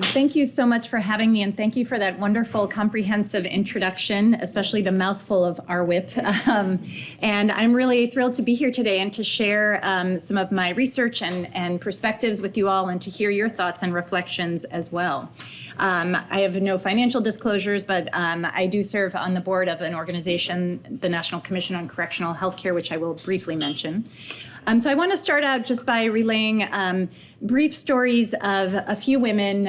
Thank you so much for having me, and thank you for that wonderful, comprehensive introduction, especially the mouthful of RWIP. And I'm really thrilled to be here today and to share some of my research and perspectives with you all, and to hear your thoughts and reflections as well. I have no financial disclosures, but I do serve on the board of an organization, the National Commission on Correctional Healthcare, which I will briefly mention. So I want to start out just by relaying brief stories of a few women,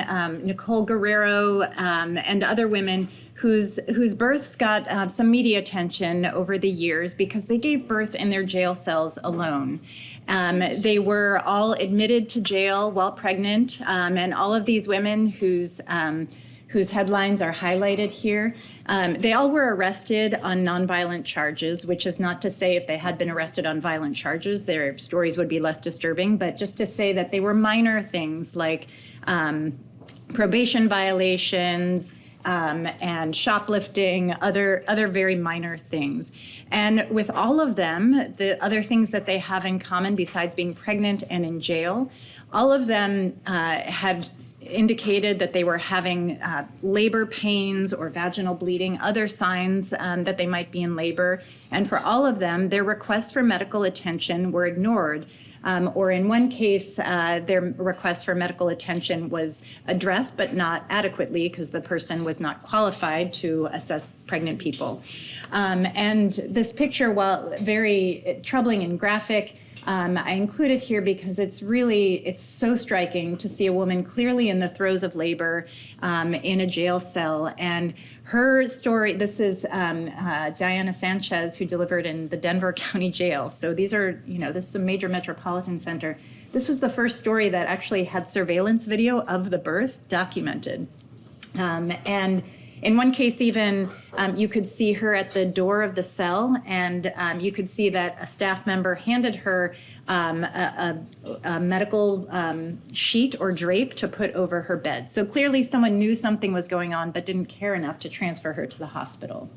Nicole Guerrero and other women whose births got some media attention over the years because they gave birth in their jail cells alone. They were all admitted to jail while pregnant, and all of these women whose headlines are highlighted here, they all were arrested on nonviolent charges, which is not to say if they had been arrested on violent charges, their stories would be less disturbing, but just to say that they were minor things like probation violations, and shoplifting, other very minor things. And with all of them, the other things that they have in common besides being pregnant and in jail, all of them had indicated that they were having labor pains or vaginal bleeding, other signs that they might be in labor. And for all of them, their requests for medical attention were ignored. Or in one case, their request for medical attention was addressed, but not adequately because the person was not qualified to assess pregnant people. And this picture, while very troubling and graphic, I include it here because it's so striking to see a woman clearly in the throes of labor in a jail cell. And her story, this is Diana Sanchez, who delivered in the Denver County Jail. So these are, this is a major metropolitan center. This was the first story that actually had surveillance video of the birth documented. And in one case, even you could see her at the door of the cell, and you could see that a staff member handed her a medical sheet or drape to put over her bed. So clearly someone knew something was going on but didn't care enough to transfer her to the hospital.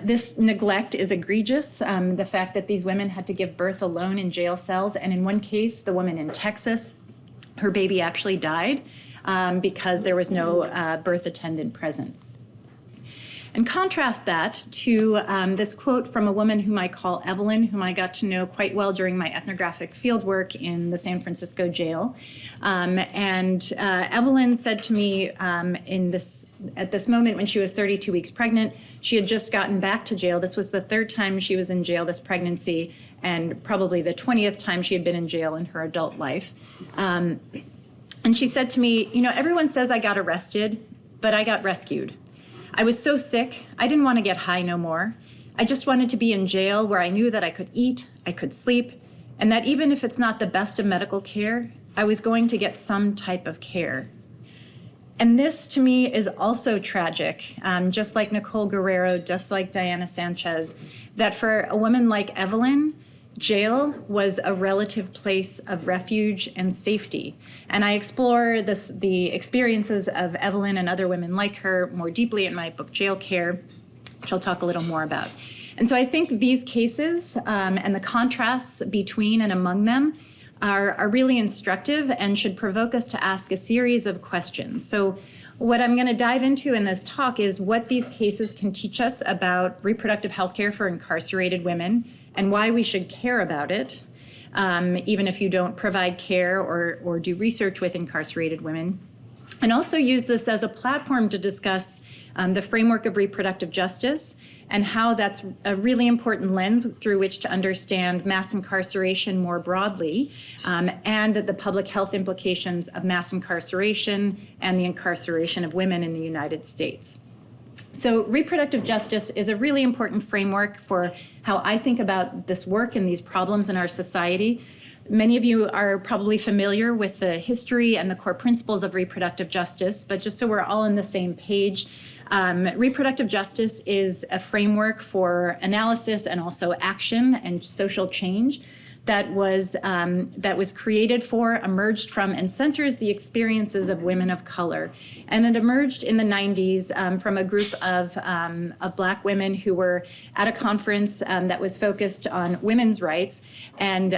This neglect is egregious, the fact that these women had to give birth alone in jail cells. And in one case, the woman in Texas, her baby actually died because there was no birth attendant present. And contrast that to this quote from a woman whom I call Evelyn, whom I got to know quite well during my ethnographic fieldwork in the San Francisco jail. And Evelyn said to me at this moment when she was 32 weeks pregnant, she had just gotten back to jail. This was the third time she was in jail this pregnancy, and probably the 20th time she had been in jail in her adult life. And she said to me, everyone says I got arrested, but I got rescued. I was so sick, I didn't want to get high no more. I just wanted to be in jail where I knew that I could eat, I could sleep, and that even if it's not the best of medical care, I was going to get some type of care. And this, to me, is also tragic, just like Nicole Guerrero, just like Diana Sanchez, that for a woman like Evelyn, jail was a relative place of refuge and safety. And I explore the experiences of Evelyn and other women like her more deeply in my book, Jail Care, which I'll talk a little more about. And so I think these cases and the contrasts between and among them are really instructive and should provoke us to ask a series of questions. So what I'm going to dive into in this talk is what these cases can teach us about reproductive health care for incarcerated women and why we should care about it, even if you don't provide care or do research with incarcerated women. And also use this as a platform to discuss the framework of reproductive justice and how that's a really important lens through which to understand mass incarceration more broadly, and the public health implications of mass incarceration and the incarceration of women in the United States. So reproductive justice is a really important framework for how I think about this work and these problems in our society. Many of you are probably familiar with the history and the core principles of reproductive justice, but just so we're all on the same page, reproductive justice is a framework for analysis and also action and social change that was created for, emerged from, and centers the experiences of women of color. And it emerged in the 90s from a group of Black women who were at a conference that was focused on women's rights, and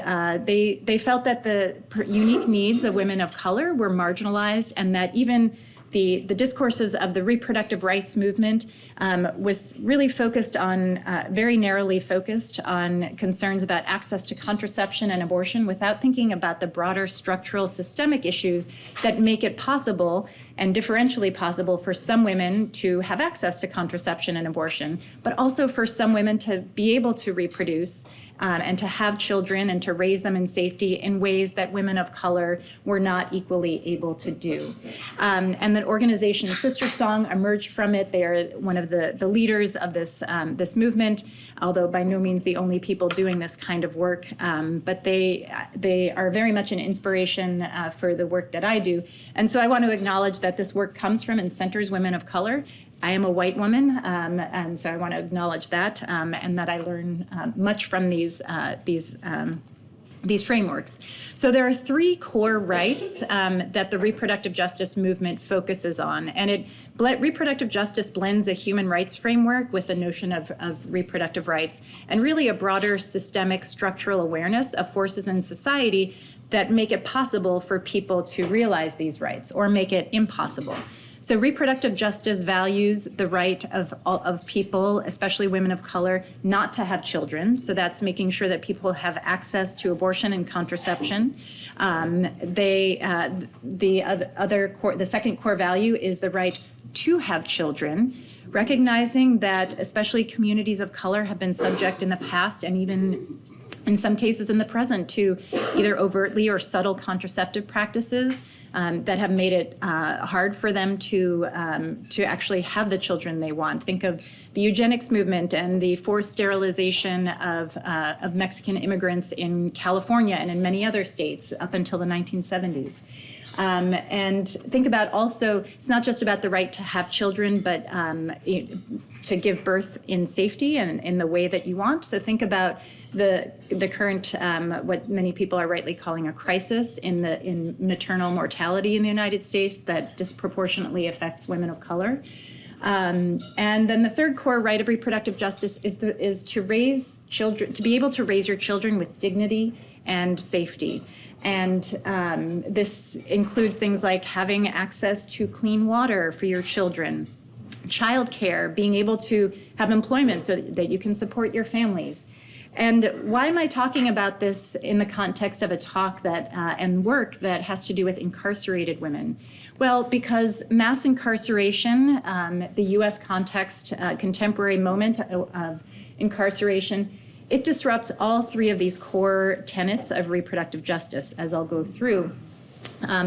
they felt that the unique needs of women of color were marginalized, and that even the discourses of the reproductive rights movement was really focused on, very narrowly focused on concerns about access to contraception and abortion without thinking about the broader structural systemic issues that make it possible and differentially possible for some women to have access to contraception and abortion, but also for some women to be able to reproduce and to have children and to raise them in safety in ways that women of color were not equally able to do. And the organization Sister Song emerged from it. They are one of the leaders of this movement, although by no means the only people doing this kind of work. But they are very much an inspiration for the work that I do. And so I want to acknowledge that this work comes from and centers women of color. I am a white woman, and so I want to acknowledge that, and that I learn much from these frameworks. So there are three core rights that the reproductive justice movement focuses on, and reproductive justice blends a human rights framework with the notion of reproductive rights, and really a broader systemic structural awareness of forces in society that make it possible for people to realize these rights or make it impossible. So reproductive justice values the right of people, especially women of color, not to have children. So that's making sure that people have access to abortion and contraception. The second core value is the right to have children, recognizing that especially communities of color have been subject in the past and even in some cases in the present to either overtly or subtle contraceptive practices that have made it hard for them to actually have the children they want. Think of the eugenics movement and the forced sterilization of Mexican immigrants in California and in many other states up until the 1970s. And think about also, it's not just about the right to have children, but to give birth in safety and in the way that you want. So think about the current, what many people are rightly calling a crisis in maternal mortality in the United States that disproportionately affects women of color. And then the third core right of reproductive justice is to raise children, to be able to raise your children with dignity and safety. And this includes things like having access to clean water for your children, childcare, being able to have employment so that you can support your families. And why am I talking about this in the context of a talk that and work that has to do with incarcerated women? Well, because mass incarceration, the U.S. context, contemporary moment of incarceration, it disrupts all three of these core tenets of reproductive justice, as I'll go through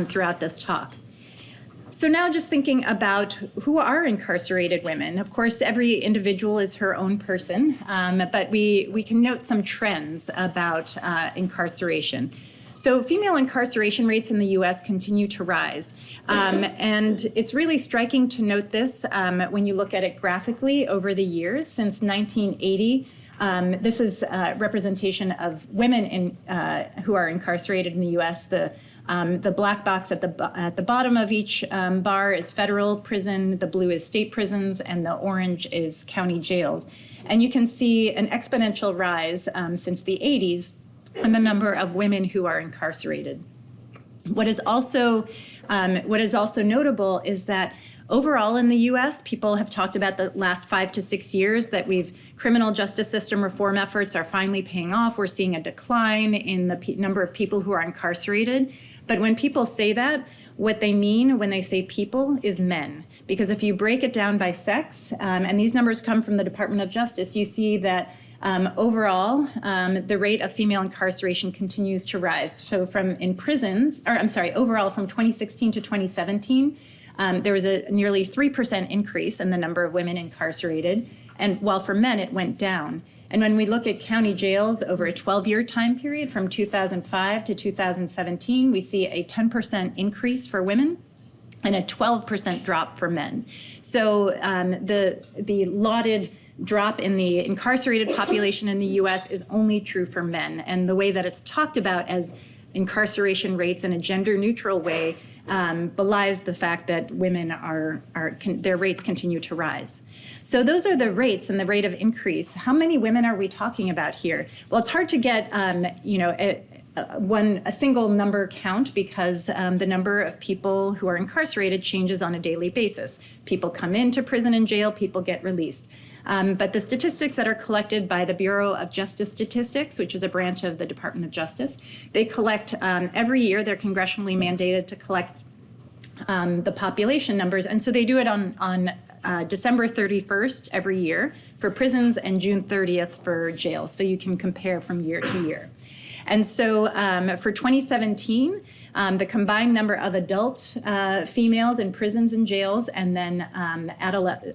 throughout this talk. So now just thinking about who are incarcerated women. Of course, every individual is her own person, but we can note some trends about incarceration. So female incarceration rates in the U.S. continue to rise. And it's really striking to note this when you look at it graphically over the years. Since 1980, this is representation of women who are incarcerated in the U.S. The black box at the bottom of each bar is federal prison, the blue is state prisons, and the orange is county jails. And you can see an exponential rise since the 80s in the number of women who are incarcerated. What is also notable is that overall in the U.S., people have talked about the last 5 to 6 years that criminal justice system reform efforts are finally paying off. We're seeing a decline in the number of people who are incarcerated. But when people say that, what they mean when they say people is men. Because if you break it down by sex, and these numbers come from the Department of Justice, you see that overall, the rate of female incarceration continues to rise. So overall from 2016 to 2017, there was a nearly 3% increase in the number of women incarcerated, and while for men it went down. And when we look at county jails over a 12-year time period from 2005 to 2017, we see a 10% increase for women and a 12% drop for men. So the lauded drop in the incarcerated population in the US is only true for men. And the way that it's talked about as incarceration rates in a gender-neutral way belies the fact that women their rates continue to rise. So those are the rates and the rate of increase. How many women are we talking about here? Well, it's hard to get a single number count because the number of people who are incarcerated changes on a daily basis. People come into prison and jail, people get released. But the statistics that are collected by the Bureau of Justice Statistics, which is a branch of the Department of Justice, they collect every year. They're congressionally mandated to collect the population numbers. And so they do it on December 31st every year for prisons and June 30th for jails. So you can compare from year to year. And so for 2017, the combined number of adult females in prisons and jails and then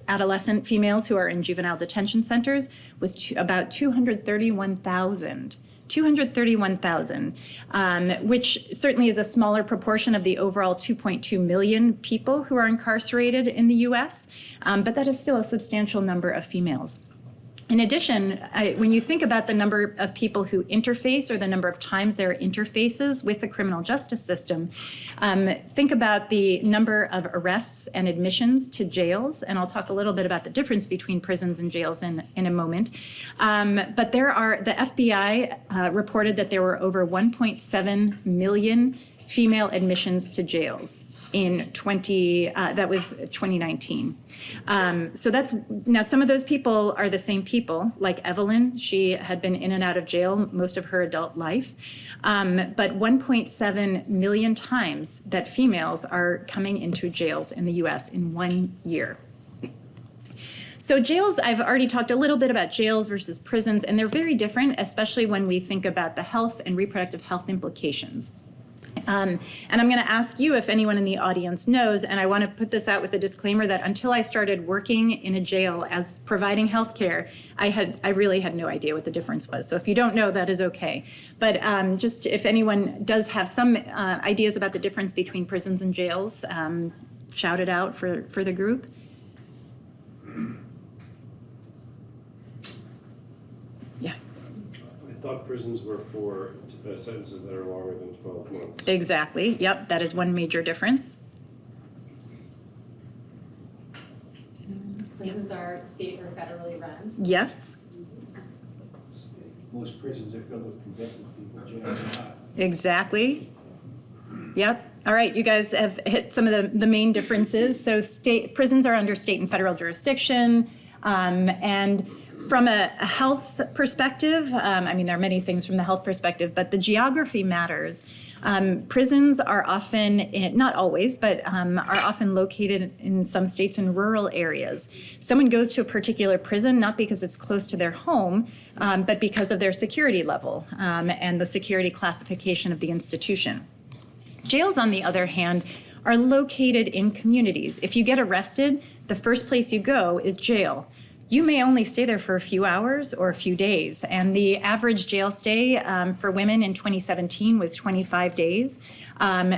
adolescent females who are in juvenile detention centers was about 231,000. 231,000, which certainly is a smaller proportion of the overall 2.2 million people who are incarcerated in the US, but that is still a substantial number of females. In addition, when you think about the number of people who interface or the number of times there are interfaces with the criminal justice system, think about the number of arrests and admissions to jails, and I'll talk a little bit about the difference between prisons and jails in a moment. But the FBI reported that there were over 1.7 million female admissions to jails in that was 2019. So now some of those people are the same people, like Evelyn. She had been in and out of jail most of her adult life. But 1.7 million times that females are coming into jails in the US in 1 year. So jails, I've already talked a little bit about jails versus prisons, and they're very different, especially when we think about the health and reproductive health implications. And I'm going to ask you if anyone in the audience knows, and I want to put this out with a disclaimer that until I started working in a jail as providing health care, I really had no idea what the difference was. So if you don't know, that is okay. But just if anyone does have some ideas about the difference between prisons and jails, shout it out for the group. Yeah. I thought prisons were for sentences that are longer than 12 months. Exactly. Yep. That is one major difference. Prisons are state or federally run. Yes. Most prisons are filled with convicted people. Jails are not. Exactly. Yep. All right. You guys have hit some of the main differences. So prisons are under state and federal jurisdiction, and from a health perspective, I mean, there are many things from the health perspective, but the geography matters. Prisons are often, not always, but are often located in some states in rural areas. Someone goes to a particular prison not because it's close to their home, but because of their security level and the security classification of the institution. Jails, on the other hand, are located in communities. If you get arrested, the first place you go is jail. You may only stay there for a few hours or a few days, and the average jail stay for women in 2017 was 25 days.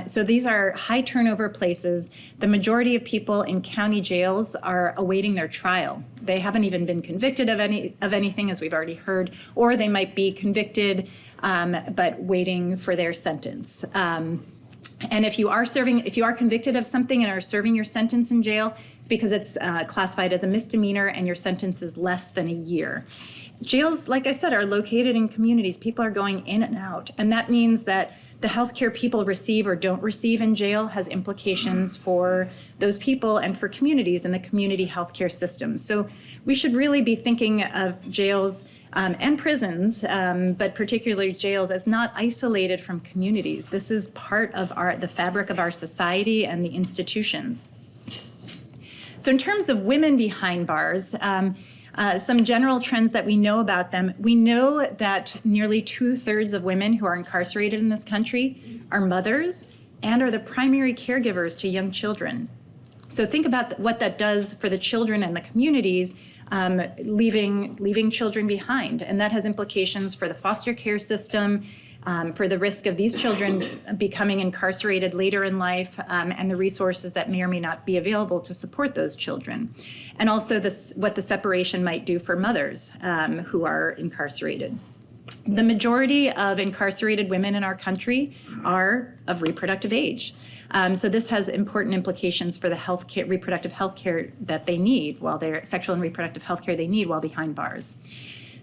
So these are high turnover places. The majority of people in county jails are awaiting their trial. They haven't even been convicted of anything, as we've already heard, or they might be convicted but waiting for their sentence. And if you are convicted of something and are serving your sentence in jail, it's because it's classified as a misdemeanor and your sentence is less than a year. Jails, like I said, are located in communities. People are going in and out. And that means that the healthcare people receive or don't receive in jail has implications for those people and for communities and the community healthcare system. So we should really be thinking of jails and prisons, but particularly jails, as not isolated from communities. This is part of the fabric of our society and the institutions. So in terms of women behind bars, some general trends that we know about them. We know that nearly 2/3 of women who are incarcerated in this country are mothers and are the primary caregivers to young children. So think about what that does for the children and the communities, leaving children behind. And that has implications for the foster care system, for the risk of these children becoming incarcerated later in life, and the resources that may or may not be available to support those children. And also what the separation might do for mothers who are incarcerated. The majority of incarcerated women in our country are of reproductive age. So this has important implications for the reproductive health care that they need while they're sexual and reproductive health care they need while behind bars.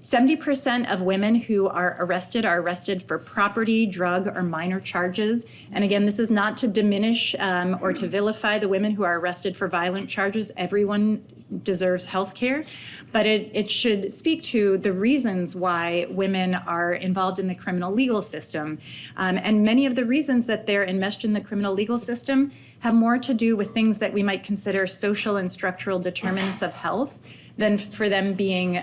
70% of women who are arrested for property, drug, or minor charges. And again, this is not to diminish or to vilify the women who are arrested for violent charges. Everyone deserves health care, but it should speak to the reasons why women are involved in the criminal legal system. And many of the reasons that they're enmeshed in the criminal legal system have more to do with things that we might consider social and structural determinants of health than for them being,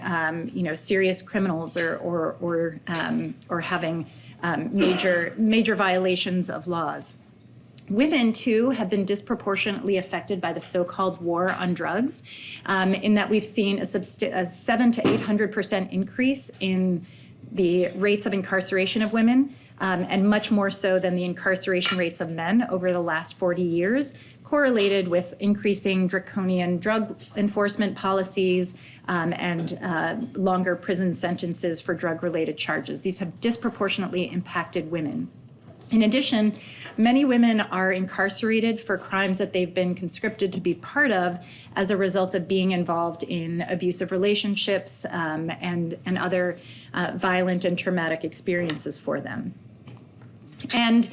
serious criminals or having major violations of laws. Women, too, have been disproportionately affected by the so-called war on drugs, in that we've seen a 700 to 800% increase in the rates of incarceration of women, and much more so than the incarceration rates of men over the last 40 years, correlated with increasing draconian drug enforcement policies and longer prison sentences for drug-related charges. These have disproportionately impacted women. In addition, many women are incarcerated for crimes that they've been conscripted to be part of as a result of being involved in abusive relationships and other violent and traumatic experiences for them. And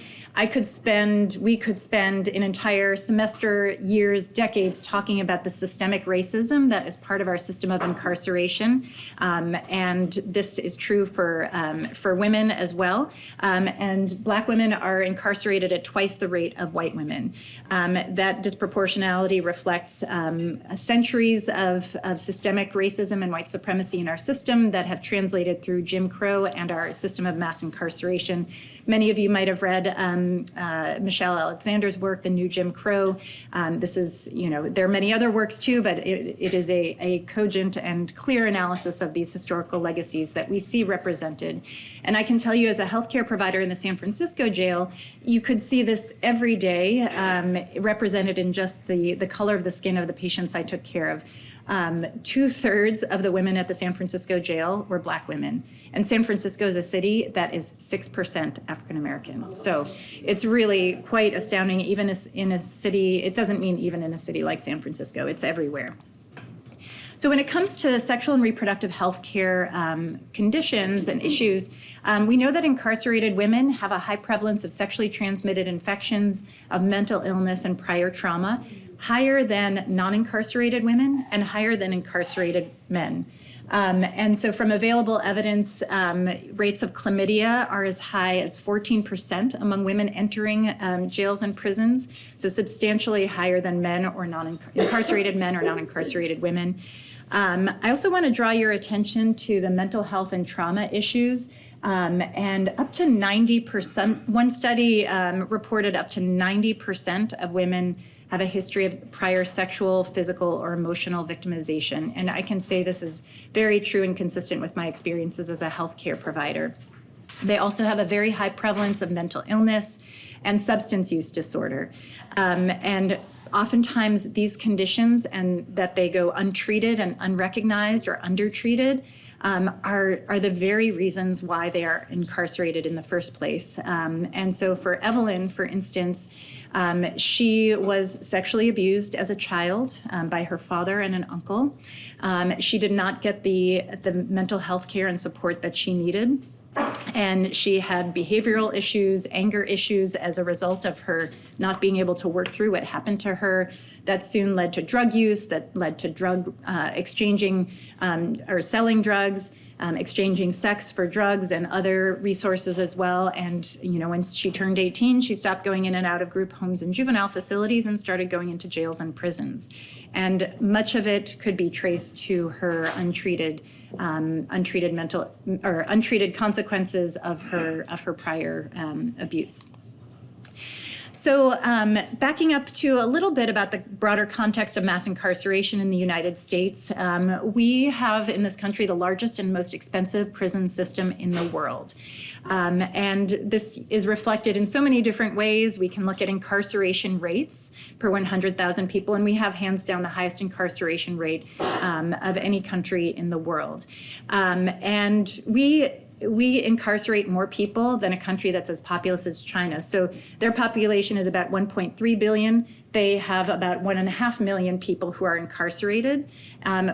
we could spend an entire semester, years, decades talking about the systemic racism that is part of our system of incarceration. And this is true for women as well. And Black women are incarcerated at twice the rate of white women. That disproportionality reflects centuries of systemic racism and white supremacy in our system that have translated through Jim Crow and our system of mass incarceration. Many of you might have read Michelle Alexander's work, The New Jim Crow. This is, there are many other works too, but it is a cogent and clear analysis of these historical legacies that we see represented. And I can tell you, as a healthcare provider in the San Francisco jail, you could see this every day represented in just the color of the skin of the patients I took care of. 2/3 of the women at the San Francisco jail were Black women. And San Francisco is a city that is 6% African American. So it's really quite astounding, even in a city, it doesn't mean even in a city like San Francisco, it's everywhere. So when it comes to sexual and reproductive health care conditions and issues, we know that incarcerated women have a high prevalence of sexually transmitted infections, of mental illness and prior trauma, higher than non-incarcerated women and higher than incarcerated men. And so from available evidence, rates of chlamydia are as high as 14% among women entering jails and prisons, so substantially higher than men or incarcerated men or non-incarcerated women. I also want to draw your attention to the mental health and trauma issues. And up to 90%, one study reported up to 90% of women have a history of prior sexual, physical, or emotional victimization. And I can say this is very true and consistent with my experiences as a healthcare provider. They also have a very high prevalence of mental illness and substance use disorder. And oftentimes these conditions and that they go untreated and unrecognized or undertreated are the very reasons why they are incarcerated in the first place. And so for Evelyn, for instance, she was sexually abused as a child by her father and an uncle. She did not get the mental health care and support that she needed. And she had behavioral issues, anger issues as a result of her not being able to work through what happened to her. That soon led to drug use, that led to drug exchanging or selling drugs, exchanging sex for drugs and other resources as well. And, when she turned 18, she stopped going in and out of group homes and juvenile facilities and started going into jails and prisons. And much of it could be traced to her untreated consequences of her prior abuse. So backing up to a little bit about the broader context of mass incarceration in the United States, we have in this country the largest and most expensive prison system in the world. And this is reflected in so many different ways. We can look at incarceration rates per 100,000 people, and we have hands down the highest incarceration rate of any country in the world. And we incarcerate more people than a country that's as populous as China. So their population is about 1.3 billion. They have about 1.5 million people who are incarcerated,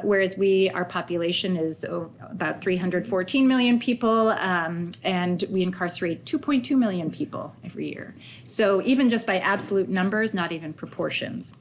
whereas our population is about 314 million people, and we incarcerate 2.2 million people every year. So even just by absolute numbers, not even proportions.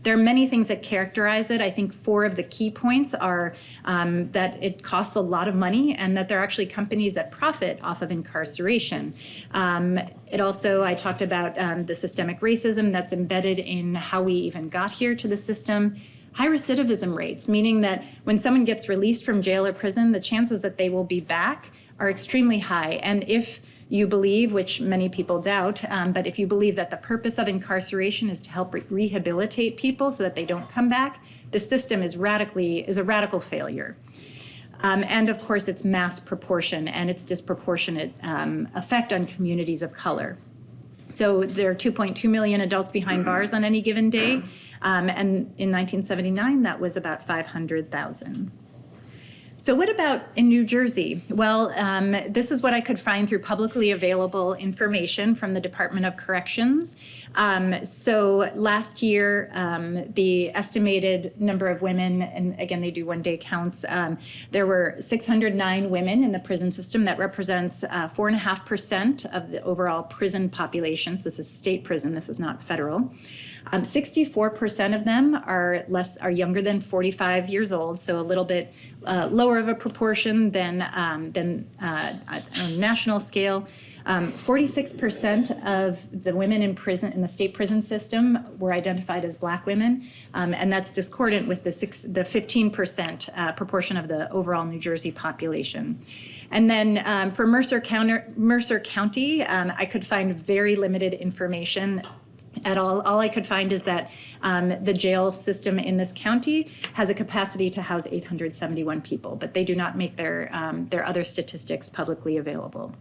There are many things that characterize it. I think 4 of the key points are that it costs a lot of money and that there are actually companies that profit off of incarceration. It also, I talked about the systemic racism that's embedded in how we even got here to the system. High recidivism rates, meaning that when someone gets released from jail or prison, the chances that they will be back are extremely high. And if you believe, which many people doubt, but if you believe that the purpose of incarceration is to help rehabilitate people so that they don't come back, the system is a radical failure. And of course, it's mass proportion and its disproportionate effect on communities of color. So there are 2.2 million adults behind bars on any given day, and in 1979, that was about 500,000. So what about in New Jersey? Well, this is what I could find through publicly available information from the Department of Corrections. So last year, the estimated number of women, and again, they do one-day counts, there were 609 women in the prison system. That represents 4.5% of the overall prison populations. This is state prison, this is not federal. 64% of them are younger than 45 years old, so a little bit lower of a proportion than on a national scale. 46% of the women in prison in the state prison system were identified as Black women, and that's discordant with the 15% proportion of the overall New Jersey population. And then for Mercer County, I could find very limited information at all. All I could find is that the jail system in this county has a capacity to house 871 people, but they do not make their other statistics publicly available.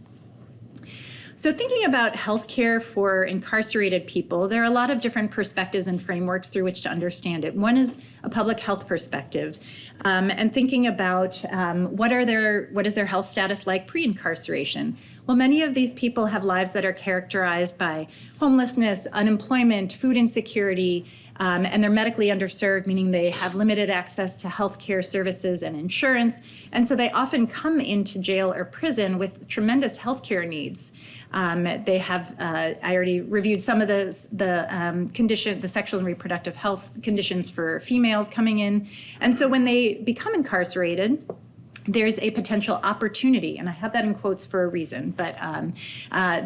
So thinking about healthcare for incarcerated people, there are a lot of different perspectives and frameworks through which to understand it. One is a public health perspective, and thinking about what is their health status like pre-incarceration. Well, many of these people have lives that are characterized by homelessness, unemployment, food insecurity, and they're medically underserved, meaning they have limited access to health care services and insurance. And so they often come into jail or prison with tremendous health care needs. They have, I already reviewed some of the sexual and reproductive health conditions for females coming in. And so when they become incarcerated, there's a potential opportunity, and I have that in quotes for a reason, but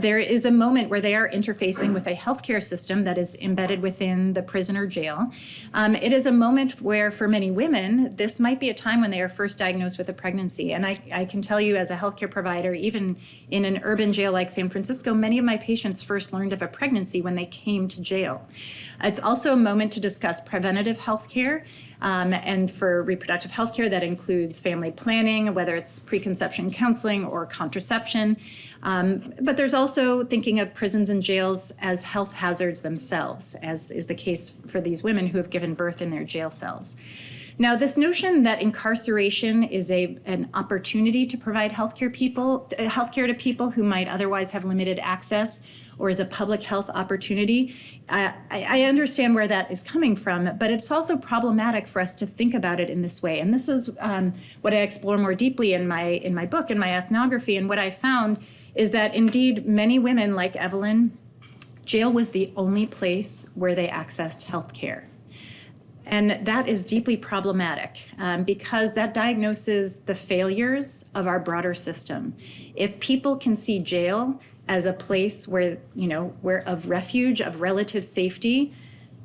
there is a moment where they are interfacing with a healthcare system that is embedded within the prison or jail. It is a moment where, for many women, this might be a time when they are first diagnosed with a pregnancy. And I can tell you as a healthcare provider, even in an urban jail like San Francisco, many of my patients first learned of a pregnancy when they came to jail. It's also a moment to discuss preventative health care, and for reproductive health care, that includes family planning, whether it's preconception counseling or contraception. But there's also thinking of prisons and jails as health hazards themselves, as is the case for these women who have given birth in their jail cells. Now, this notion that incarceration is an opportunity to provide healthcare to people who might otherwise have limited access, or as a public health opportunity, I understand where that is coming from, but it's also problematic for us to think about it in this way. And this is what I explore more deeply in my book, in my ethnography. And what I found is that indeed many women like Evelyn, jail was the only place where they accessed health care. And that is deeply problematic because that diagnoses the failures of our broader system. If people can see jail as a place where, of refuge, of relative safety,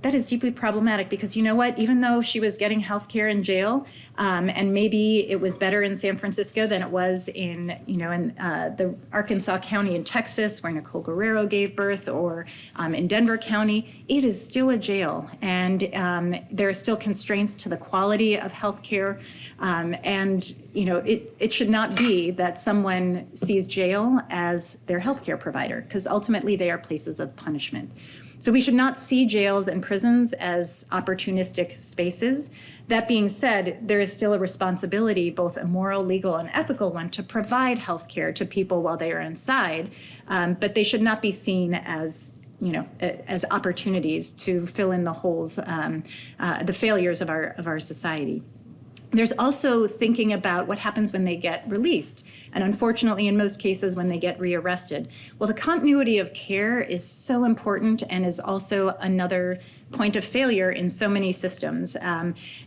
that is deeply problematic because you know what? Even though she was getting health care in jail, and maybe it was better in San Francisco than it was in the Arkansas County in Texas where Nicole Guerrero gave birth, or in Denver County, it is still a jail. And there are still constraints to the quality of health care. It should not be that someone sees jail as their healthcare provider, because ultimately they are places of punishment. So we should not see jails and prisons as opportunistic spaces. That being said, there is still a responsibility, both a moral, legal, and ethical one, to provide health care to people while they are inside, but they should not be seen as as opportunities to fill in the holes, the failures of our society. There's also thinking about what happens when they get released, and unfortunately, in most cases, when they get rearrested. Well, the continuity of care is so important and is also another point of failure in so many systems.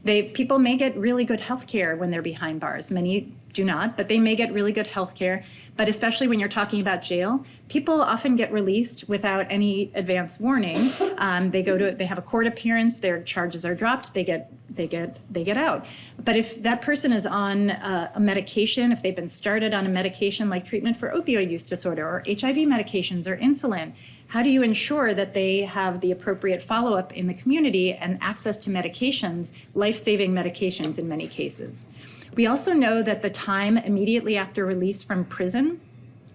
People may get really good health care when they're behind bars. Many do not, but they may get really good health care. But especially when you're talking about jail, people often get released without any advance warning. They have a court appearance, their charges are dropped, they get out. But if that person is on a medication, if they've been started on a medication like treatment for opioid use disorder or HIV medications or insulin, how do you ensure that they have the appropriate follow-up in the community and access to medications, life-saving medications in many cases? We also know that the time immediately after release from prison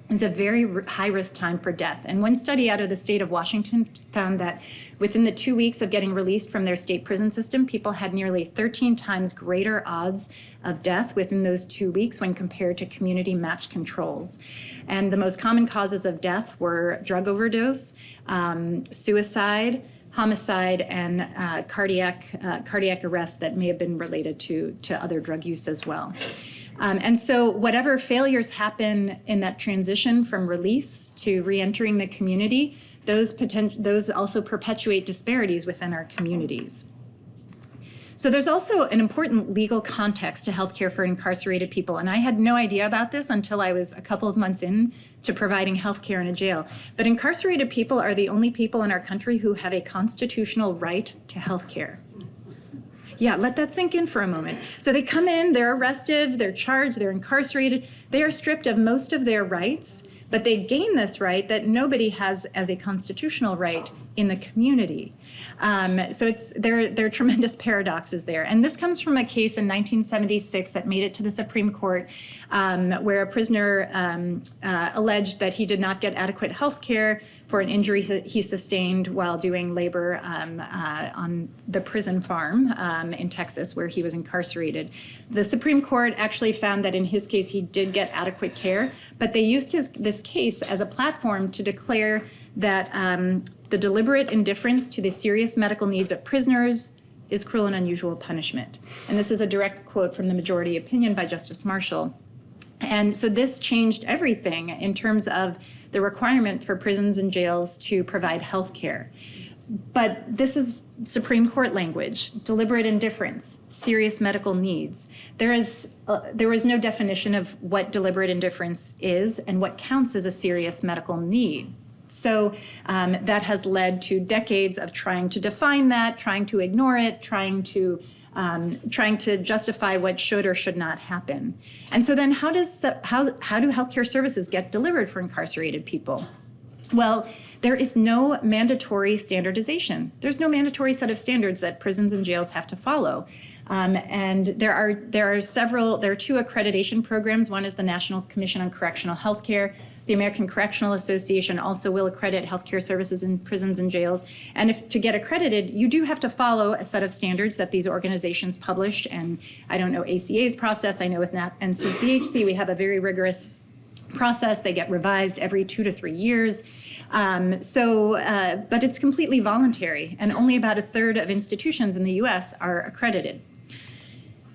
is a very high-risk time for death. And one study out of the state of Washington found that within the 2 weeks of getting released from their state prison system, people had nearly 13 times greater odds of death within those 2 weeks when compared to community-matched controls. And the most common causes of death were drug overdose, suicide, homicide, and cardiac arrest that may have been related to other drug use as well. And so whatever failures happen in that transition from release to reentering the community, those also perpetuate disparities within our communities. So there's also an important legal context to healthcare for incarcerated people. And I had no idea about this until I was a couple of months in to providing healthcare in a jail. But incarcerated people are the only people in our country who have a constitutional right to healthcare. Yeah, let that sink in for a moment. So they come in, they're arrested, they're charged, they're incarcerated. They are stripped of most of their rights, but they gain this right that nobody has as a constitutional right in the community. So there are tremendous paradoxes there. And this comes from a case in 1976 that made it to the Supreme Court, where a prisoner alleged that he did not get adequate health care for an injury that he sustained while doing labor on the prison farm in Texas, where he was incarcerated. The Supreme Court actually found that in his case, he did get adequate care, but they used this case as a platform to declare that the deliberate indifference to the serious medical needs of prisoners is cruel and unusual punishment. And this is a direct quote from the majority opinion by Justice Marshall. And so this changed everything in terms of the requirement for prisons and jails to provide health care. But this is Supreme Court language: deliberate indifference, serious medical needs. There is no definition of what deliberate indifference is and what counts as a serious medical need. So that has led to decades of trying to define that, trying to ignore it, trying to justify what should or should not happen. And so then how do healthcare services get delivered for incarcerated people? Well, there is no mandatory standardization. There's no mandatory set of standards that prisons and jails have to follow. And there are two accreditation programs. One is the National Commission on Correctional Healthcare. The American Correctional Association also will accredit healthcare services in prisons and jails. And to get accredited, you do have to follow a set of standards that these organizations publish. And I don't know ACA's process. I know with NCCHC, we have a very rigorous process. They get revised every 2 to 3 years. But it's completely voluntary, and only about a third of institutions in the US are accredited.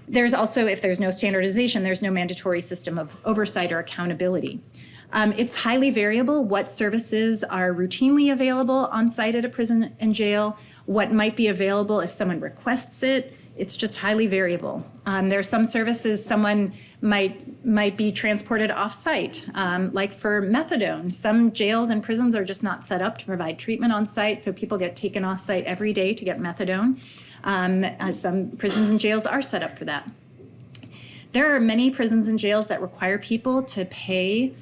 There's also, if there's no standardization, there's no mandatory system of oversight or accountability. It's highly variable what services are routinely available on site at a prison and jail, what might be available if someone requests it. it's just highly variable. There are some services someone might be transported off-site, like for methadone. Some jails and prisons are just not set up to provide treatment on site, so people get taken off-site every day to get methadone. Some prisons and jails are set up for that. There are many prisons and jails that require people to pay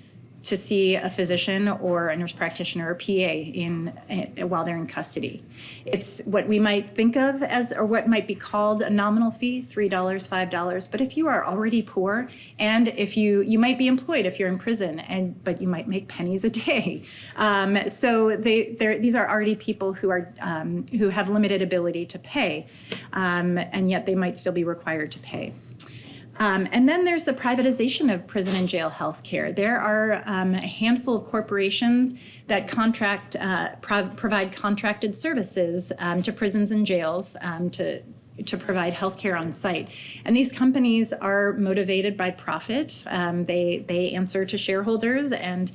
to see a physician or a nurse practitioner or PA while they're in custody. It's what we might think of as, or what might be called a nominal fee, $3, $5. But if you are already poor, and if you might be employed if you're in prison, but you might make pennies a day. So these are already people who have limited ability to pay, and yet they might still be required to pay. And then there's the privatization of prison and jail health care. There are a handful of corporations that provide contracted services to prisons and jails to provide health care on site. And these companies are motivated by profit. They answer to shareholders, and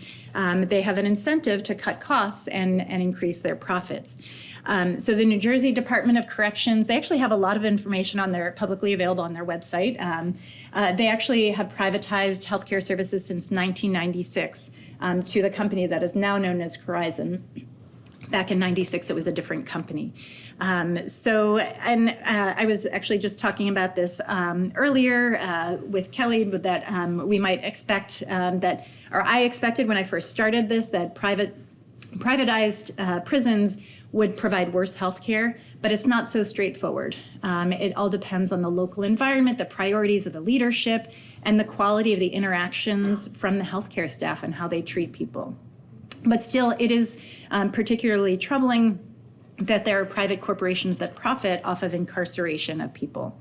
they have an incentive to cut costs and increase their profits. So the New Jersey Department of Corrections, they actually have a lot of information publicly available on their website. They actually have privatized healthcare services since 1996 to the company that is now known as Horizon. Back in '96, it was a different company. I was actually just talking about this earlier with Kelly, that we might expect I expected when I first started this, that privatized prisons would provide worse health care, but it's not so straightforward. It all depends on the local environment, the priorities of the leadership, and the quality of the interactions from the healthcare staff and how they treat people. But still, it is particularly troubling that there are private corporations that profit off of incarceration of people.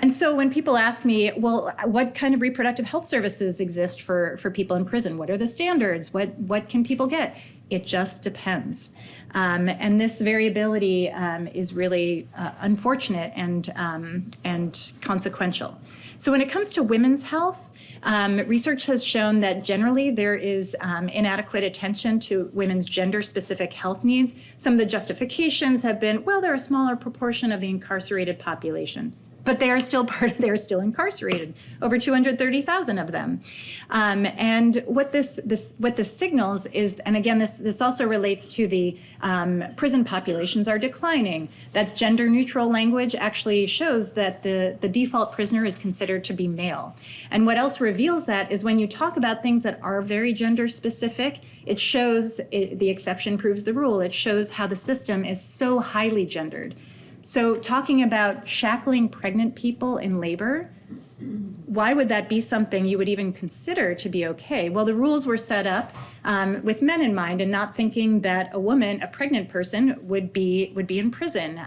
And so when people ask me, well, what kind of reproductive health services exist for people in prison? What are the standards? What can people get? It just depends. And this variability is really unfortunate and consequential. So when it comes to women's health, research has shown that generally there is inadequate attention to women's gender-specific health needs. Some of the justifications have been, well, they're a smaller proportion of the incarcerated population. But they are still they're still incarcerated, over 230,000 of them. And what this signals is, and again, this also relates to the prison populations are declining. That gender neutral language actually shows that the default prisoner is considered to be male. And what else reveals that is when you talk about things that are very gender specific, it shows the exception proves the rule. It shows how the system is so highly gendered. So talking about shackling pregnant people in labor, why would that be something you would even consider to be okay? Well, the rules were set up with men in mind, and not thinking that a pregnant person would be in prison.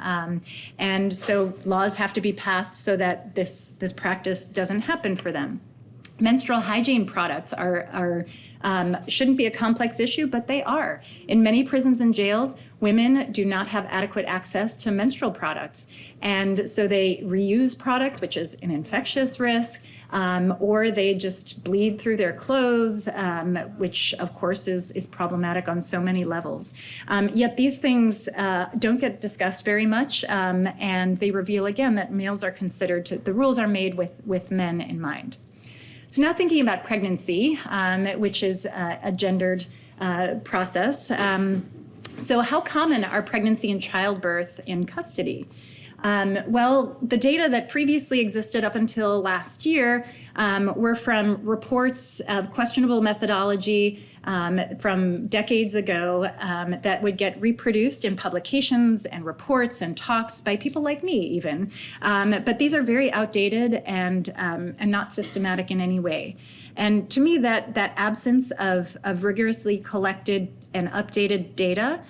And so laws have to be passed so that this practice doesn't happen for them. Menstrual hygiene products shouldn't be a complex issue, but they are. In many prisons and jails, women do not have adequate access to menstrual products. And so they reuse products, which is an infectious risk, or they just bleed through their clothes, which of course is problematic on so many levels. Yet these things don't get discussed very much, and they reveal again that males are considered the rules are made with men in mind. So now thinking about pregnancy, which is a gendered process. So how common are pregnancy and childbirth in custody? Well, the data that previously existed up until last year were from reports of questionable methodology from decades ago that would get reproduced in publications and reports and talks by people like me even. But these are very outdated and not systematic in any way. And to me, that absence of rigorously collected and updated data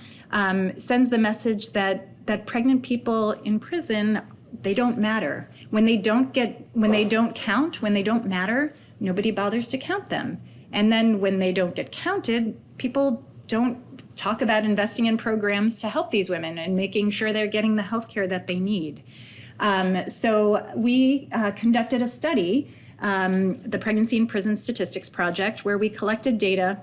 sends the message that pregnant people in prison, they don't matter. When they don't count, when they don't matter, nobody bothers to count them. And then when they don't get counted, people don't talk about investing in programs to help these women and making sure they're getting the health care that they need. So we conducted a study, the Pregnancy in Prison Statistics Project, where we collected data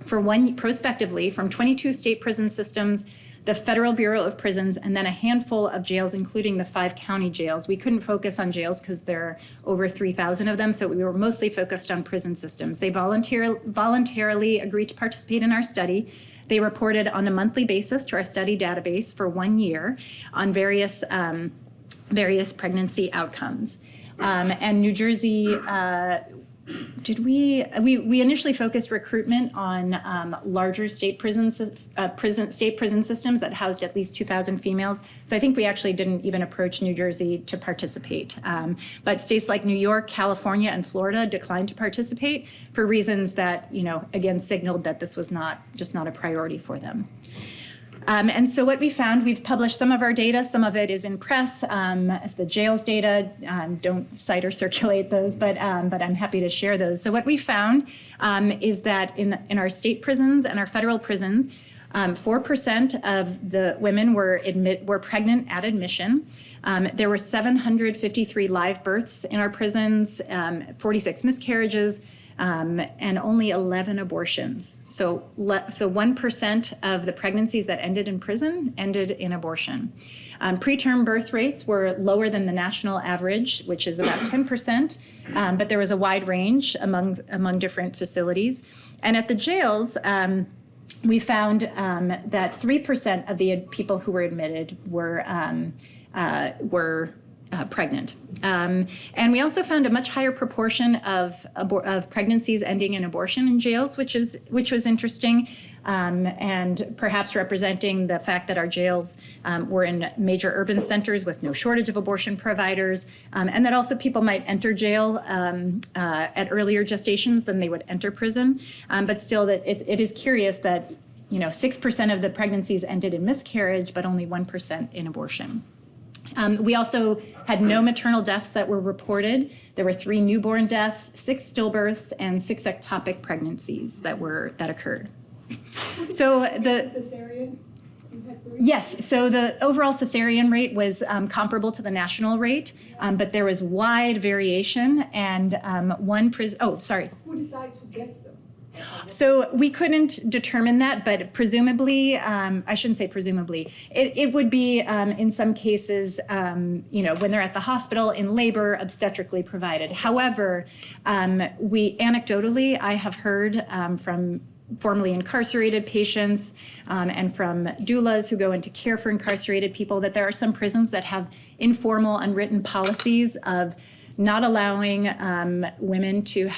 prospectively from 22 state prison systems the Federal Bureau of Prisons, and then a handful of jails, including the 5 county jails. We couldn't focus on jails because there are over 3,000 of them, so we were mostly focused on prison systems. They voluntarily agreed to participate in our study. They reported on a monthly basis to our study database for 1 year on various pregnancy outcomes. And New Jersey, we initially focused recruitment on larger state prison systems that housed at least 2,000 females. So I think we actually didn't even approach New Jersey to participate. But states like New York, California, and Florida declined to participate for reasons that, again, signaled that this was just not a priority for them. And so what we found, we've published some of our data. Some of it is in press. As the jails data, don't cite or circulate those, but I'm happy to share those. So what we found is that in our state prisons and our federal prisons, 4% of the women were pregnant at admission. There were 753 live births in our prisons, 46 miscarriages, and only 11 abortions. So 1% of the pregnancies that ended in prison ended in abortion. Preterm birth rates were lower than the national average, which is about 10%, but there was a wide range among different facilities. And at the jails, we found that 3% of the people who were admitted were pregnant. And we also found a much higher proportion of pregnancies ending in abortion in jails, which was interesting, and perhaps representing the fact that our jails were in major urban centers with no shortage of abortion providers, and that also people might enter jail at earlier gestations than they would enter prison. But still, that it is curious that 6% of the pregnancies ended in miscarriage, but only 1% in abortion. We also had no maternal deaths that were reported. There were 3 newborn deaths, 6 stillbirths, and 6 ectopic pregnancies that occurred. So cesarean? Yes, so the overall cesarean rate was comparable to the national rate, but there was wide variation, and Who decides who gets them? So we couldn't determine that, but presumably, I shouldn't say presumably, it would be in some cases, when they're at the hospital in labor, obstetrically provided. However, anecdotally, I have heard from formerly incarcerated patients and from doulas who go into care for incarcerated people that there are some prisons that have informal, unwritten policies of not allowing women to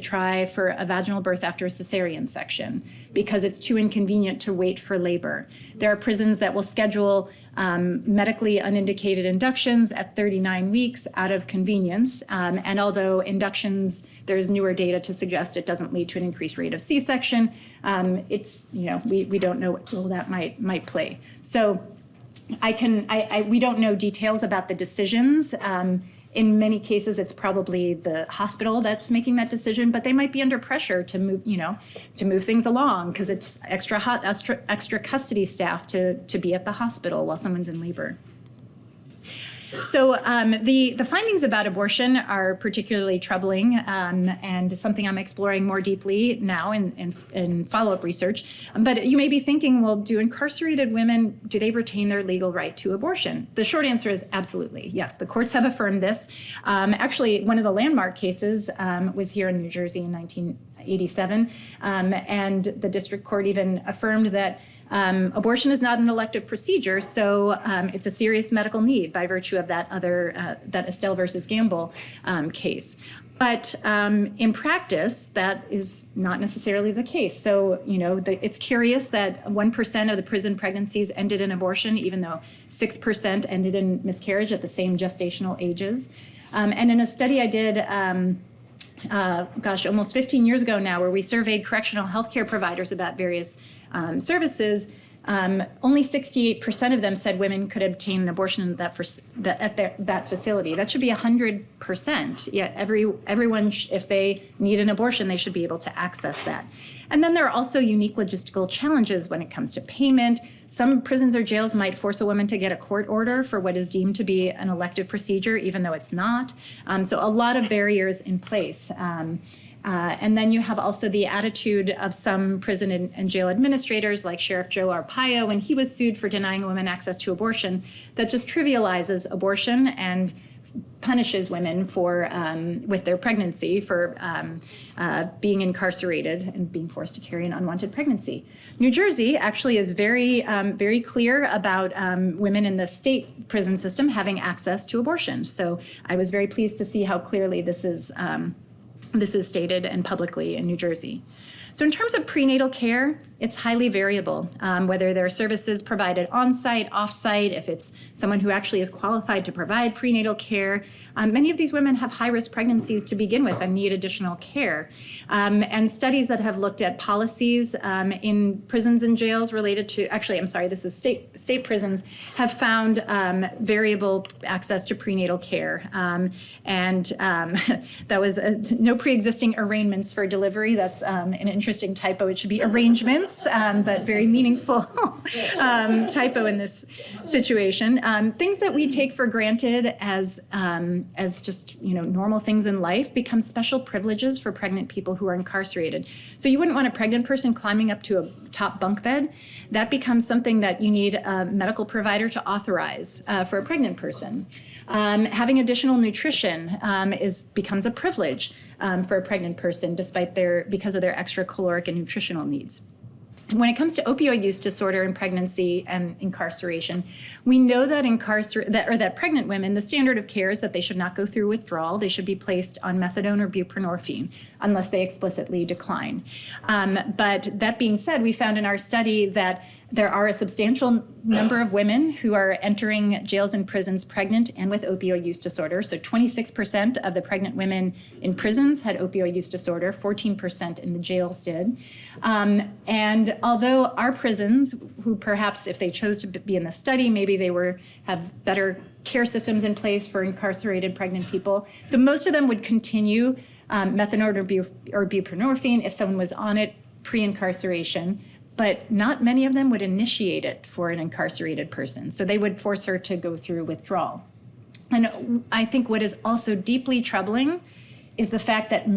try for a vaginal birth after a cesarean section because it's too inconvenient to wait for labor. There are prisons that will schedule medically unindicated inductions at 39 weeks out of convenience. And although inductions, there's newer data to suggest it doesn't lead to an increased rate of C-section, we don't know what role that might play. So we don't know details about the decisions. In many cases, it's probably the hospital that's making that decision, but they might be under pressure to move things along because it's extra custody staff to be at the hospital while someone's in labor. So the findings about abortion are particularly troubling and something I'm exploring more deeply now in follow-up research. But you may be thinking, well, do incarcerated women, do they retain their legal right to abortion? The short answer is absolutely, yes. The courts have affirmed this. Actually, one of the landmark cases was here in New Jersey in 1987, and the district court even affirmed that abortion is not an elective procedure, so it's a serious medical need by virtue of that Estelle versus Gamble case. But in practice, that is not necessarily the case. So, it's curious that 1% of the prison pregnancies ended in abortion, even though 6% ended in miscarriage at the same gestational ages. And in a study I did, almost 15 years ago now, where we surveyed correctional healthcare providers about various services, only 68% of them said women could obtain an abortion at that facility. That should be 100%. Yet everyone, if they need an abortion, they should be able to access that. And then there are also unique logistical challenges when it comes to payment. Some prisons or jails might force a woman to get a court order for what is deemed to be an elective procedure, even though it's not. So a lot of barriers in place. And then you have also the attitude of some prison and jail administrators, like Sheriff Joe Arpaio, when he was sued for denying women access to abortion, that just trivializes abortion and punishes women for with their pregnancy for being incarcerated and being forced to carry an unwanted pregnancy. New Jersey actually is very, very clear about women in the state prison system having access to abortion. So I was very pleased to see how clearly this is stated and publicly in New Jersey. So in terms of prenatal care, it's highly variable, whether there are services provided on-site, off-site, if it's someone who actually is qualified to provide prenatal care. Many of these women have high-risk pregnancies to begin with and need additional care. And studies that have looked at policies in prisons and jails related to, actually, I'm sorry, this is state prisons, have found variable access to prenatal care. That was no pre-existing arraignments for delivery. That's an interesting typo. It should be arrangements, but very meaningful typo in this situation. Things that we take for granted as just normal things in life become special privileges for pregnant people who are incarcerated. So you wouldn't want a pregnant person climbing up to a top bunk bed. That becomes something that you need a medical provider to authorize for a pregnant person. Having additional nutrition becomes a privilege for a pregnant person, because of their extra caloric and nutritional needs. When it comes to opioid use disorder in pregnancy and incarceration, we know that pregnant women, the standard of care is that they should not go through withdrawal. They should be placed on methadone or buprenorphine unless they explicitly decline. But that being said, we found in our study that there are a substantial number of women who are entering jails and prisons pregnant and with opioid use disorder. So 26% of the pregnant women in prisons had opioid use disorder, 14% in the jails did. And although our prisons, who perhaps if they chose to be in the study, maybe they have better care systems in place for incarcerated pregnant people. So most of them would continue methadone or buprenorphine if someone was on it pre-incarceration. But not many of them would initiate it for an incarcerated person. So they would force her to go through withdrawal. And I think what is also deeply troubling is the fact that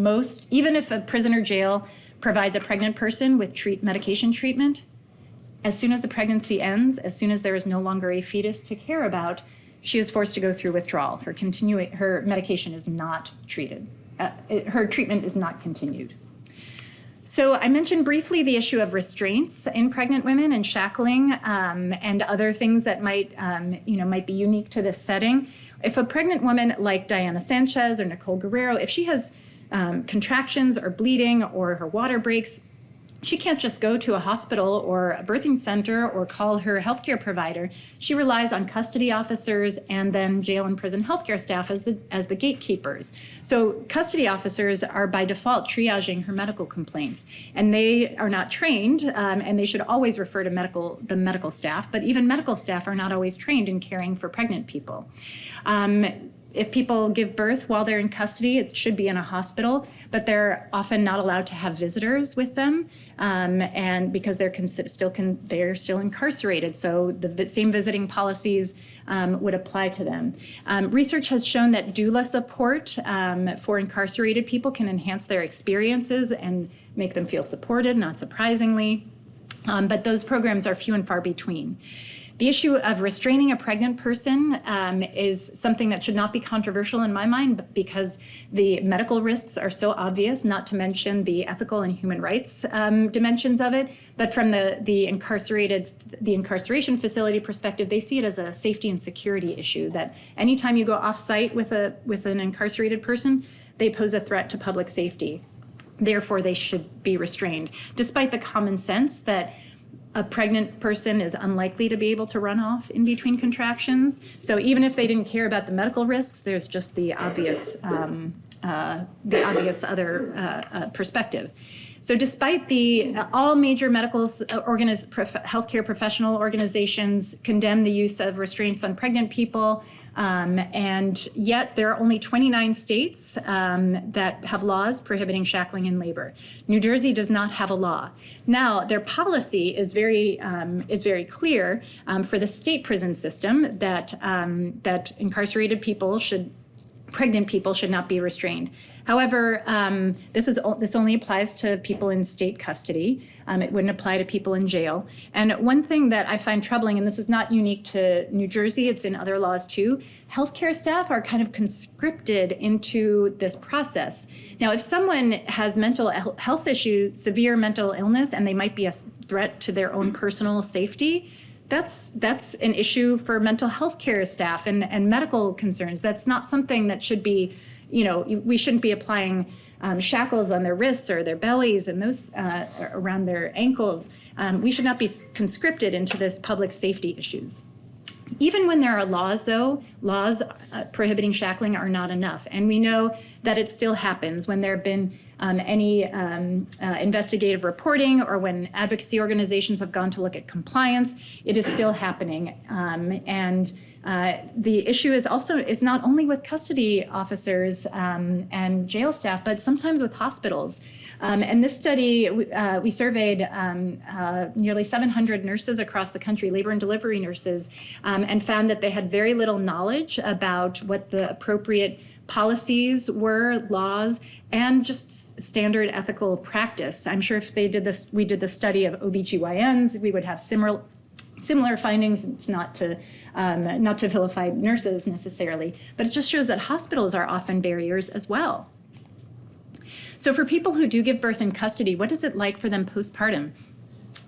even if a prison or jail provides a pregnant person with medication treatment, as soon as the pregnancy ends, as soon as there is no longer a fetus to care about, she is forced to go through withdrawal. Her medication is not treated. Her treatment is not continued. So I mentioned briefly the issue of restraints in pregnant women and shackling and other things that might be unique to this setting. If a pregnant woman like Diana Sanchez or Nicole Guerrero, if she has contractions or bleeding or her water breaks, she can't just go to a hospital or a birthing center or call her healthcare provider. She relies on custody officers and then jail and prison healthcare staff as the gatekeepers. So custody officers are by default triaging her medical complaints, and they are not trained, and they should always refer to the medical staff. But even medical staff are not always trained in caring for pregnant people. If people give birth while they're in custody, it should be in a hospital, but they're often not allowed to have visitors with them, and because they're still incarcerated. So the same visiting policies would apply to them. Research has shown that doula support for incarcerated people can enhance their experiences and make them feel supported, not surprisingly, but those programs are few and far between. The issue of restraining a pregnant person is something that should not be controversial in my mind because the medical risks are so obvious, not to mention the ethical and human rights dimensions of it. But from the incarceration facility perspective, they see it as a safety and security issue, that anytime you go off-site with an incarcerated person, they pose a threat to public safety. Therefore, they should be restrained, despite the common sense that a pregnant person is unlikely to be able to run off in between contractions. So even if they didn't care about the medical risks, there's just the obvious other perspective. So despite all major healthcare professional organizations condemn the use of restraints on pregnant people, and yet there are only 29 states that have laws prohibiting shackling in labor. New Jersey does not have a law. Now, their policy is very clear for the state prison system that incarcerated people should pregnant people should not be restrained. However, this only applies to people in state custody. It wouldn't apply to people in jail. And one thing that I find troubling, and this is not unique to New Jersey, it's in other laws too, healthcare staff are kind of conscripted into this process. Now, if someone has mental health issues, severe mental illness, and they might be a threat to their own personal safety, that's an issue for mental health care staff and medical concerns. That's not something that should be, we shouldn't be applying shackles on their wrists or their bellies and those around their ankles. We should not be conscripted into this public safety issues. Even when there are laws, though, laws prohibiting shackling are not enough. And we know that it still happens when there have been any investigative reporting or when advocacy organizations have gone to look at compliance. It is still happening. The issue is not only with custody officers and jail staff, but sometimes with hospitals. And this study, we surveyed nearly 700 nurses across the country, labor and delivery nurses, and found that they had very little knowledge about what the appropriate policies were, laws, and just standard ethical practice. I'm sure if we did the study of OBGYNs, we would have similar findings. It's not to vilify nurses necessarily, but it just shows that hospitals are often barriers as well. So for people who do give birth in custody, what is it like for them postpartum?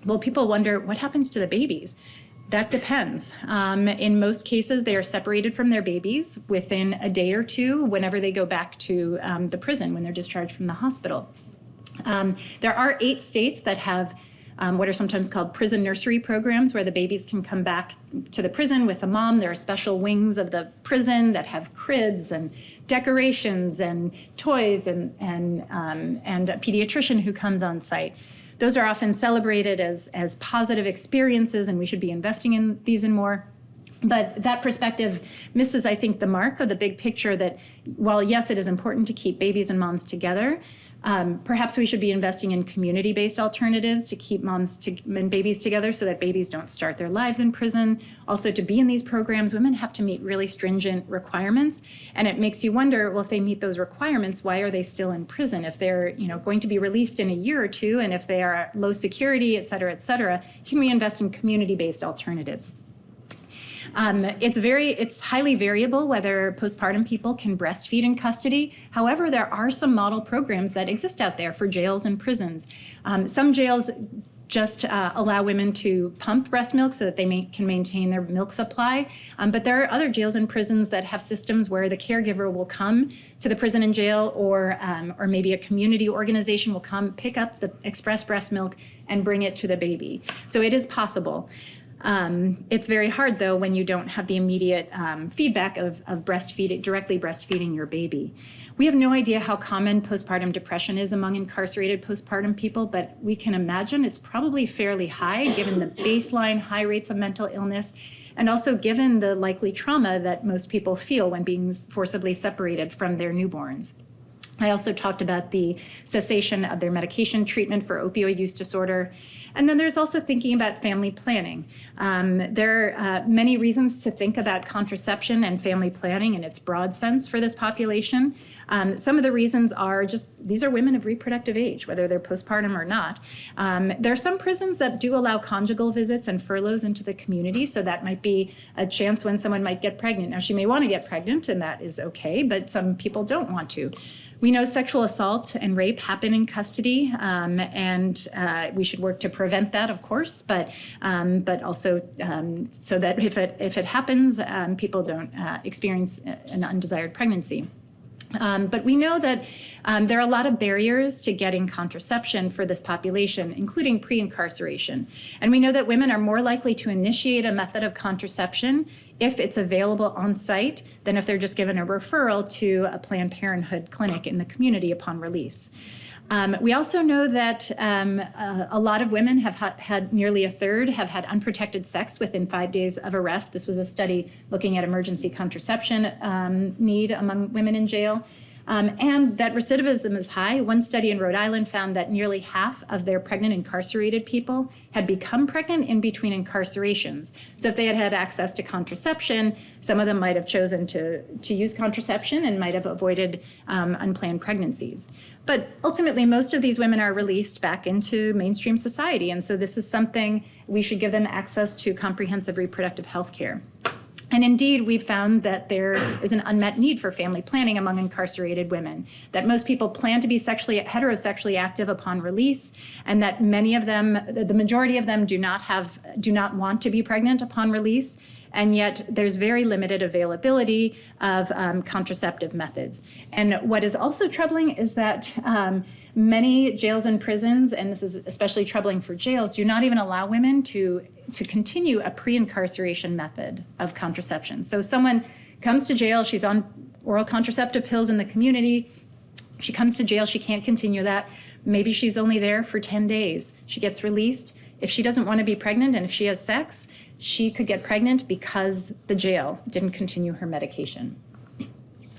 Well, people wonder, what happens to the babies? That depends. In most cases, they are separated from their babies within a day or two whenever they go back to the prison when they're discharged from the hospital. There are 8 states that have what are sometimes called prison nursery programs, where the babies can come back to the prison with the mom. There are special wings of the prison that have cribs and decorations and toys and a pediatrician who comes on site. Those are often celebrated as positive experiences, and we should be investing in these and more. But that perspective misses, I think, the mark of the big picture that while, yes, it is important to keep babies and moms together, perhaps we should be investing in community-based alternatives to keep moms and babies together so that babies don't start their lives in prison. Also, to be in these programs, women have to meet really stringent requirements. And it makes you wonder, well, if they meet those requirements, why are they still in prison? If they're going to be released in a year or two, and if they are low security, et cetera, can we invest in community-based alternatives? It's highly variable whether postpartum people can breastfeed in custody. However, there are some model programs that exist out there for jails and prisons. Some jails just allow women to pump breast milk so that they can maintain their milk supply. But there are other jails and prisons that have systems where the caregiver will come to the prison and jail, or maybe a community organization will come pick up the express breast milk and bring it to the baby. So it is possible. It's very hard, though, when you don't have the immediate feedback of directly breastfeeding your baby. We have no idea how common postpartum depression is among incarcerated postpartum people, but we can imagine it's probably fairly high given the baseline high rates of mental illness, and also given the likely trauma that most people feel when being forcibly separated from their newborns. I also talked about the cessation of their medication treatment for opioid use disorder. And then there's also thinking about family planning. There are many reasons to think about contraception and family planning in its broad sense for this population. Some of the reasons are just these are women of reproductive age, whether they're postpartum or not. There are some prisons that do allow conjugal visits and furloughs into the community, so that might be a chance when someone might get pregnant. Now, she may want to get pregnant, and that is okay, but some people don't want to. We know sexual assault and rape happen in custody, and we should work to prevent that, of course, but also so that if it happens, people don't experience an undesired pregnancy. But we know that there are a lot of barriers to getting contraception for this population, including pre-incarceration. And we know that women are more likely to initiate a method of contraception if it's available on site than if they're just given a referral to a Planned Parenthood clinic in the community upon release. We also know that a lot of women have had, nearly a third, have had unprotected sex within 5 days of arrest. This was a study looking at emergency contraception need among women in jail. and that recidivism is high. One study in Rhode Island found that nearly half of their pregnant incarcerated people had become pregnant in between incarcerations. So if they had had access to contraception, some of them might have chosen to use contraception and might have avoided unplanned pregnancies. But ultimately, most of these women are released back into mainstream society. And so this is something we should give them access to comprehensive reproductive health care. And indeed, we've found that there is an unmet need for family planning among incarcerated women, that most people plan to be heterosexually active upon release, and that many of them, the majority of them, do not want to be pregnant upon release. And yet there's very limited availability of contraceptive methods. And what is also troubling is that many jails and prisons, and this is especially troubling for jails, do not even allow women to continue a pre-incarceration method of contraception. So someone comes to jail, she's on oral contraceptive pills in the community, she comes to jail, she can't continue that. Maybe she's only there for 10 days. She gets released. If she doesn't want to be pregnant and if she has sex, she could get pregnant because the jail didn't continue her medication.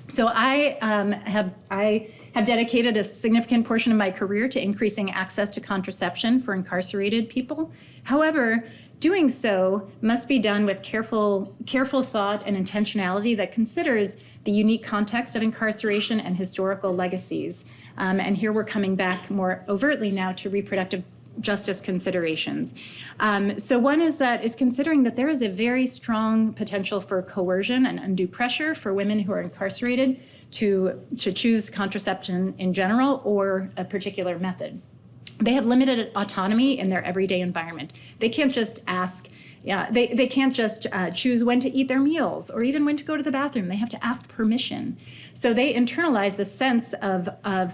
So I have dedicated a significant portion of my career to increasing access to contraception for incarcerated people. However, doing so must be done with careful thought and intentionality that considers the unique context of incarceration and historical legacies. And here we're coming back more overtly now to reproductive justice considerations. So one is considering that there is a very strong potential for coercion and undue pressure for women who are incarcerated to choose contraception in general or a particular method. They have limited autonomy in their everyday environment. They can't just ask, they can't just choose when to eat their meals or even when to go to the bathroom. They have to ask permission. So they internalize the sense of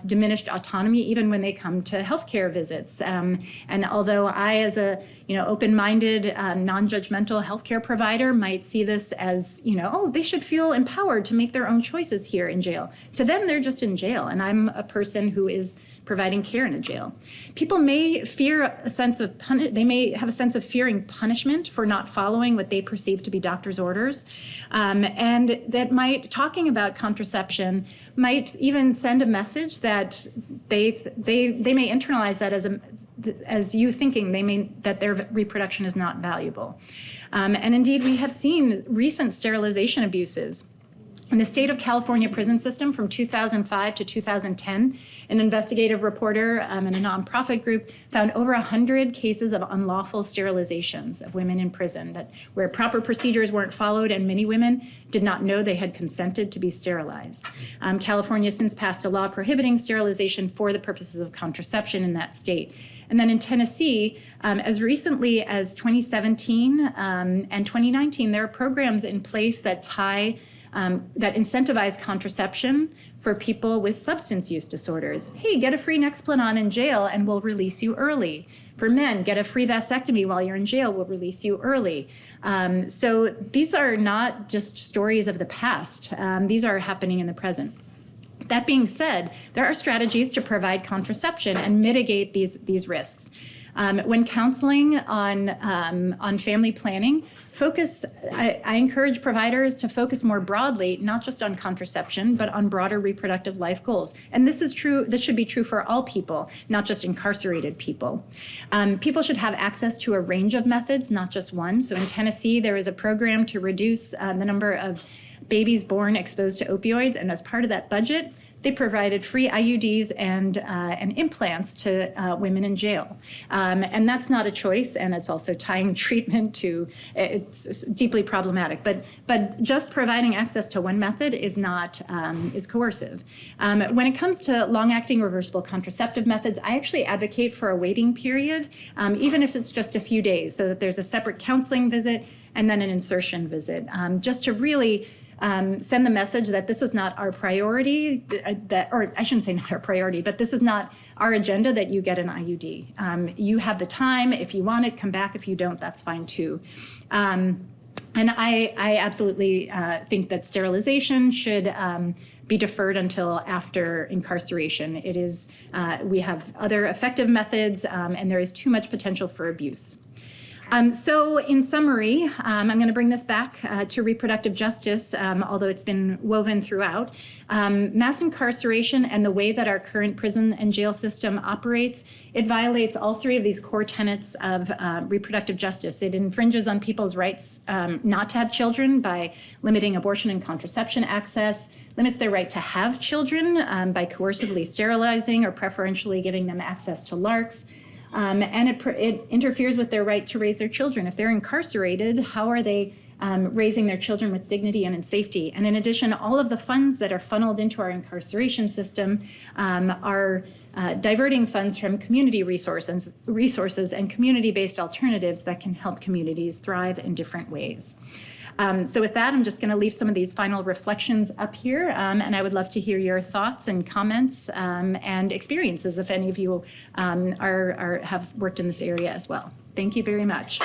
diminished autonomy even when they come to healthcare visits. And although I, as a open-minded, non-judgmental healthcare provider, might see this as they should feel empowered to make their own choices here in jail. To them, they're just in jail, and I'm a person who is providing care in a jail. People may fear a sense of they may have a sense of fearing punishment for not following what they perceive to be doctor's orders, and that talking about contraception might even send a message that they may internalize that as you thinking that their reproduction is not valuable. And indeed, we have seen recent sterilization abuses. In the state of California prison system from 2005 to 2010, an investigative reporter and a nonprofit group found over 100 cases of unlawful sterilizations of women in prison where proper procedures weren't followed and many women did not know they had consented to be sterilized. California since passed a law prohibiting sterilization for the purposes of contraception in that state. And then in Tennessee, as recently as 2017 and 2019, there are programs in place that that incentivize contraception for people with substance use disorders. Hey, get a free Nexplanon in jail and we'll release you early. For men, get a free vasectomy while you're in jail, we'll release you early. So these are not just stories of the past. These are happening in the present. That being said, there are strategies to provide contraception and mitigate these risks. When counseling on family planning, I encourage providers to focus more broadly, not just on contraception, but on broader reproductive life goals. And this is true, this should be true for all people, not just incarcerated people. People should have access to a range of methods, not just one. So in Tennessee, there is a program to reduce the number of babies born exposed to opioids, and as part of that budget, they provided free IUDs and implants to women in jail. And that's not a choice, and it's also tying treatment to, it's deeply problematic. But just providing access to one method is not, is coercive. When it comes to long-acting reversible contraceptive methods, I actually advocate for a waiting period, even if it's just a few days, so that there's a separate counseling visit and then an insertion visit, just to really send the message that this is not our priority, or I shouldn't say not our priority, but this is not our agenda that you get an IUD. You have the time. If you want it, come back. If you don't, that's fine too. And I absolutely think that sterilization should be deferred until after incarceration. It is, we have other effective methods, and there is too much potential for abuse. So in summary, I'm going to bring this back to reproductive justice, although it's been woven throughout. Mass incarceration and the way that our current prison and jail system operates, it violates all three of these core tenets of reproductive justice. It infringes on people's rights not to have children by limiting abortion and contraception access, limits their right to have children by coercively sterilizing or preferentially giving them access to LARCs. And it interferes with their right to raise their children. If they're incarcerated, how are they raising their children with dignity and in safety? And in addition, all of the funds that are funneled into our incarceration system are diverting funds from community resources and community-based alternatives that can help communities thrive in different ways. So with that, I'm just going to leave some of these final reflections up here, and I would love to hear your thoughts and comments and experiences if any of you have worked in this area as well. Thank you very much.